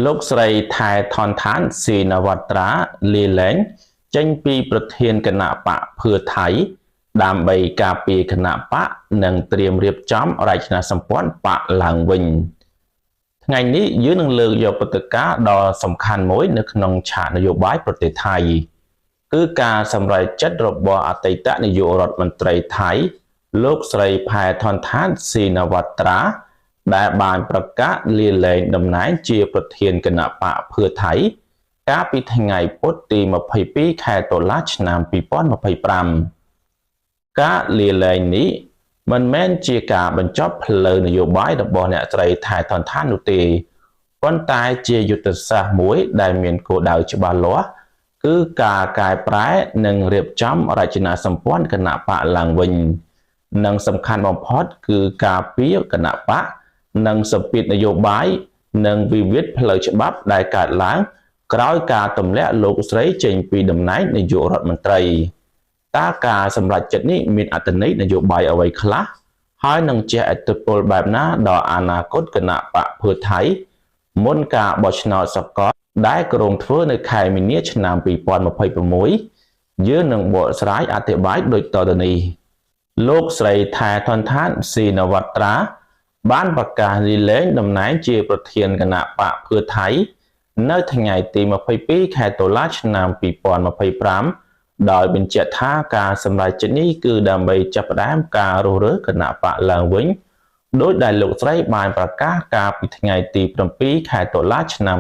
លោកស្រីថែថនឋានស៊ីនវត្រាលាលែងចេញពីប្រធានគណៈបកភឿថៃដើម្បីការពារគណៈបកនិងត្រៀមរៀបចំរចនាសម្ព័ន្ធបកឡើងវិញថ្ងៃនេះយើងនឹងលើកយកព្រឹត្តិការណ៍ដ៏សំខាន់មួយនៅក្នុងឆាកនយោបាយប្រទេសថៃគឺការសម្រេចចិត្តរបស់អតីតនាយករដ្ឋមន្ត្រីថៃលោកស្រីផែថនឋានស៊ីនវត្រាដែលបានប្រកាសលាលែងតំណែងជាប្រធានគណៈបកភឿថៃកាលពីថ្ងៃពុធទី22ខែតុលាឆ្នាំ2025ការលាលែងនេះមិនមែនជាការបញ្ចប់ផ្លូវនយោបាយរបស់អ្នកស្រីថែថនឋាននោះទេប៉ុន្តែជាយុទ្ធសាស្ត្រមួយដែលមានគោលដៅច្បាស់លាស់គឺការកែប្រែនិងរៀបចំរចនាសម្ព័ន្ធគណៈបកឡើងវិញនិងសំខាន់បំផុតគឺការពារគណៈបកនិងសម្ពាធនយោបាយនិងវិវាទផ្លូវច្បាប់ដែលកើតឡើងក្រោយការទម្លាក់លោកស្រីចេញពីតំណែងនាយករដ្ឋមន្ត្រីតើការសម្រេចចិត្តនេះមានអត្ថន័យនយោបាយអ្វីខ្លះហើយនឹងជះឥទ្ធិពលបែបណាដល់អនាគតគណៈបកភឿថៃមុនការបោះឆ្នោតសកលដែលគ្រោងធ្វើនៅខែមីនាឆ្នាំ2026យើងនឹងបកស្រាយអធិប្បាយដូចតទៅនេះលោកស្រីថែថនឋានស៊ីនវត្រាបានប្រកាសលាលែងតំណែងជាប្រធានគណៈបកភឿថៃនៅថ្ងៃទី22ខែតុលាឆ្នាំ2025ដោយបញ្ជាក់ថាការសម្រេចចិត្តនេះគឺដើម្បីចាប់ផ្ដើមការរុះរើគណៈបកឡើងវិញដោយដែលលោកស្រីបានប្រកាសកាលពីថ្ងៃទី7ខែតុលាឆ្នាំ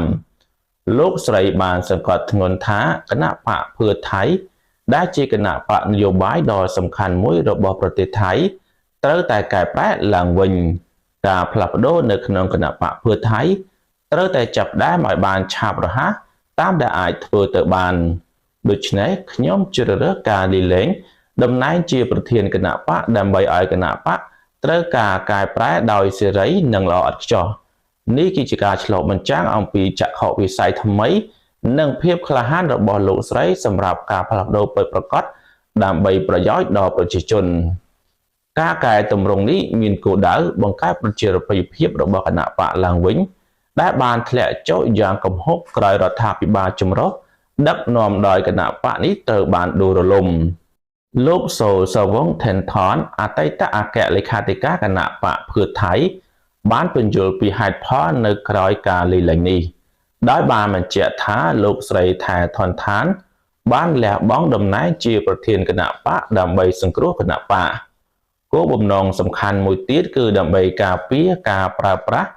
2025លោកស្រីបានសង្កត់ធ្ងន់ថាគណៈបកភឿថៃដែលជាគណៈបកនយោបាយដ៏សំខាន់មួយរបស់ប្រទេសថៃត្រូវតែកែប្រែឡើងវិញការផ្លាស់ប្ដូរនៅក្នុងគណៈបកភឿថៃត្រូវតែចាប់ផ្ដើមឲ្យបានឆាប់រហ័សតាមដែលអាចធ្វើទៅបានដូច្នេះខ្ញុំជ្រើសរើសការលាលែងតំណែងជាប្រធានគណៈបកដើម្បីឲ្យគណៈបកត្រូវការកែប្រែដោយសេរីនិងល្អឥតខ្ចោះនេះគឺជាការឆ្លុះបញ្ចាំងអំពីចក្ខុវិស័យថ្មីនិងភាពក្លាហានរបស់លោកស្រីសម្រាប់ការផ្លាស់ប្ដូរពិតប្រាកដដើម្បីប្រយោជន៍ដល់ប្រជាជនការកែតម្រង់នេះមានគោលដៅបង្កើតប្រជាប្រិយភាពរបស់គណៈបកឡើងវិញដែលបានធ្លាក់ចុះយ៉ាងគំហុកក្រោយរដ្ឋាភិបាលចម្រុះដឹកនាំដោយគណៈបកនេះត្រូវបានដួលរលំលោកសូសវងថេនថនអតីតអគ្គលេខាធិការគណៈបកភឿថៃបានពន្យល់ពីហេតុផលនៅក្រោយការលាលែងនេះដោយបានបញ្ជាក់ថាលោកស្រីថែថនឋានបានលះបង់តំណែងជាប្រធានគណៈបកដើម្បីសង្គ្រោះគណៈបកគោលបំណងសំខាន់មួយទៀតគឺដើម្បីការពារការប្រើប្រាស់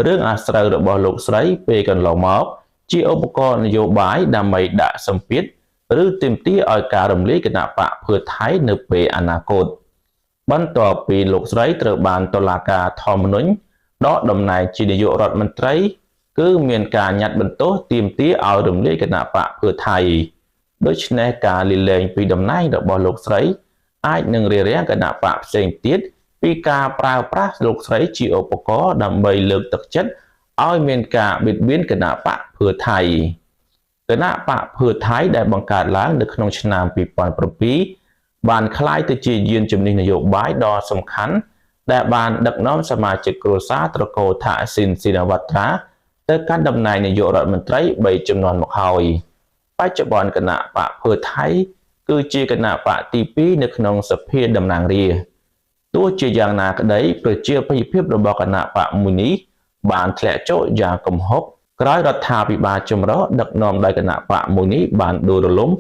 រឿងអាស្រូវរបស់លោកស្រីពេលកន្លងមកជាឧបករណ៍នយោបាយដើម្បីដាក់សម្ពាធឬទាមទារឲ្យការរំលាយគណៈបកភឿថៃនៅពេលអនាគតបន្ទាប់ពីលោកស្រីត្រូវបានតុលាការធម្មនុញ្ញដកតំណែងជានាយករដ្ឋមន្ត្រីគឺមានការញត្តិបន្ទោសទាមទារឲ្យរំលាយគណៈបកភឿថៃដូច្នេះការលាលែងពីតំណែងរបស់លោកស្រីអាចនឹងរារាំងគណៈបកផ្សេងទៀតពីការប្រើប្រាស់លោកស្រីជាឧបករណ៍ដើម្បីលើកទឹកចិត្តឲ្យមានការបៀតបៀនគណៈបកភឿថៃគណៈបកភឿថៃដែលបង្កើតឡើងនៅក្នុងឆ្នាំ2007បានក្លាយទៅជាយានជំនិះនយោបាយដ៏សំខាន់ដែលបានដឹកនាំសមាជិកគ្រួសារត្រកូលថាស៊ីនស៊ីនវត្រាទៅកាន់តំណែងនាយករដ្ឋមន្ត្រី3ជំនាន់មកហើយបច្ចុប្បន្នគណៈបកភឿថៃគឺជាគណៈបកទី2នៅក្នុងសភាតំណាងរាស្ត្រទោះជាយ៉ាងណាក្តីប្រជាប្រិយភាពរបស់គណៈបកមួយនេះបានធ្លាក់ចុះយ៉ាងគំហុកក្រោយរដ្ឋាភិបាលចម្រុះដឹកនាំដោយគណៈបកមួយនេះបានដួលរលំ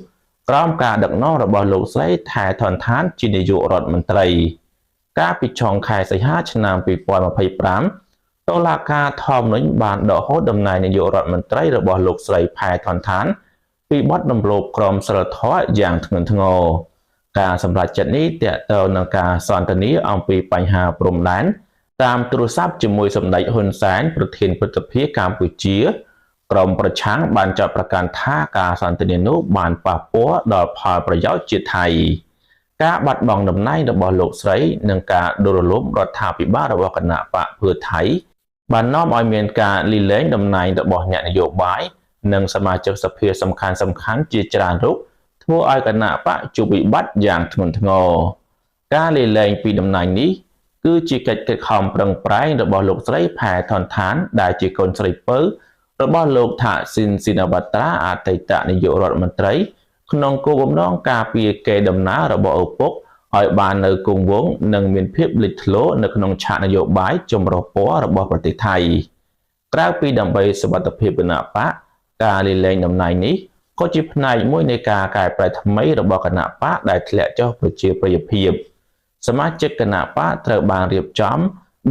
ក្រោមការដឹកនាំរបស់លោកស្រីថែថនឋានជានាយករដ្ឋមន្ត្រីកាលពីចុងខែសីហាឆ្នាំ2025តុលាការធម្មនុញ្ញបានដកហូតតំណែងនាយករដ្ឋមន្ត្រីរបស់លោកស្រីផែថនឋានពីបទរំលោភក្រមសីលធម៌យ៉ាងធ្ងន់ធ្ងរការសម្រេចចិត្តនេះទាក់ទងនឹងការសន្ទនាអំពីបញ្ហាព្រំដែនតាមទូរស័ព្ទជាមួយសម្ដេចហ៊ុនសែនប្រធានព្រឹទ្ធសភាកម្ពុជាក្រមប្រឆាំងបានចាត់ប្រកាសថាការសន្ទនានោះបានប៉ះពាល់ដល់ផលប្រយោជន៍ជាតិថៃការបាត់បង់តំណែងរបស់លោកស្រីនិងការដួលរលំរដ្ឋាភិបាលរបស់គណៈបកភឿថៃបាននាំឲ្យមានការលាលែងតំណែងរបស់អ្នកនយោបាយនិងសមាជិកសភាសំខាន់ៗជាច្រើនរូបធ្វើឲ្យគណៈបកជួបវិបត្តិយ៉ាងធ្ងន់ធ្ងរការលាលែងពីតំណែងនេះ គឺជាកិច្ចខិតខំប្រឹងប្រែងរបស់លោកស្រីផែថនឋានដែលជាកូនស្រីពៅរបស់លោកថាស៊ីនស៊ីណាវ៉ាត្រាអតីតនាយករដ្ឋមន្ត្រីក្នុងគោលបំណងការពារកេរដំណើររបស់ឪពុកឲ្យបាននៅគង់វង្សនិងមានភាពលេចធ្លោនៅក្នុងឆាកនយោបាយចម្រុះពណ៌របស់ប្រទេសថៃក្រៅពីដើម្បីសុវត្ថិភាពគណៈបកការលាលែងតំណែងនេះក៏ជាផ្នែកមួយនៃការកែប្រែថ្មីរបស់គណៈបកដែលធ្លាក់ចុះប្រជាប្រិយភាពសមាជិកគណៈបកត្រូវបានរៀបចំ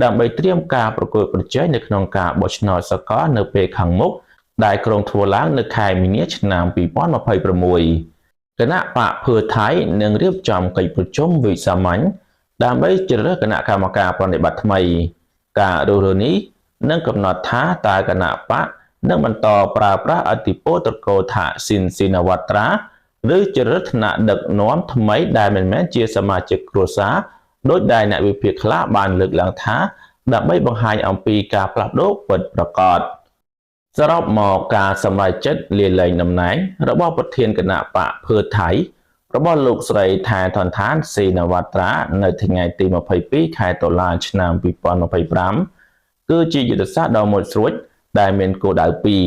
ដើម្បីត្រៀមការប្រកួតប្រជែងនៅក្នុងការបោះឆ្នោតសកលនៅពេលខាងមុខដែលក្រុងធ្វើឡើងនៅខែមីនាឆ្នាំ2026គណៈបកភឿថៃនឹងរៀបចំកិច្ចប្រជុំវិសាមញ្ញដើម្បីជ្រើសរើសគណៈកម្មការប្រតិបត្តិថ្មីការរើសរើសនេះនឹងកំណត់ថាតើគណៈបកនឹងបន្តប្រើប្រាស់អធិបតេយ្យត្រកូលថាស៊ីនស៊ីណាវ៉ាត្រាឬជ្រើសរើសថ្នាក់ដឹកនាំថ្មីដែលមិនមែនជាសមាជិកគ្រួសារដោយដែលអ្នកវិភាគខ្លះបានលើកឡើងថាដើម្បីបង្ហាញអំពីការផ្លាស់ប្ដូរពិតប្រាកដសរុបមកការសម្រេចចិត្តលាលែងតំណែងរបស់ប្រធានគណៈបកភឿថៃរបស់លោកស្រីថែថនឋានស៊ីណាវ៉ាត្រានៅថ្ងៃទី22ខែតុលាឆ្នាំ2025គឺជាយុទ្ធសាស្ត្រដ៏មុតស្រួចដែលមានគោលដៅពីរ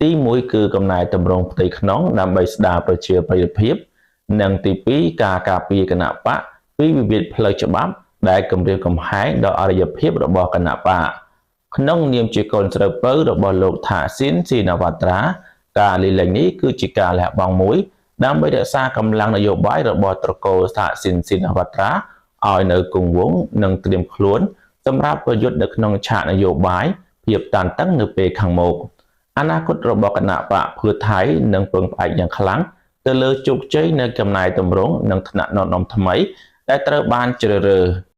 ទី1គឺកំណែតម្រង់ផ្ទៃក្នុងដើម្បីស្ដារប្រជាប្រិយភាពនិងទី2ការការពារគណៈបកពីវិវាទផ្លូវច្បាប់ដែលគំរាមកំហែងដល់អរិយភាពរបស់គណៈបកក្នុងនាមជាកូនស្រីពៅរបស់លោកថាស៊ីនស៊ីណាវ៉ាត្រាការលាលែងនេះគឺជាការលះបង់មួយដើម្បីរក្សាកម្លាំងនយោបាយរបស់ត្រកូលថាស៊ីនស៊ីណាវ៉ាត្រាឲ្យនៅគង់វង្សនិងត្រៀមខ្លួនសម្រាប់ប្រយុទ្ធនៅក្នុងឆាកនយោបាយភាពតានតឹងនៅពេលខាងមុខអនាគតរបស់គណៈបកភឿថៃនឹងពឹងផ្អែកយ៉ាងខ្លាំងទៅលើជោគជ័យនៃកំណែតម្រង់និងថ្នាក់ដឹកនាំថ្មីដែលត្រូវបានជ្រើសរើស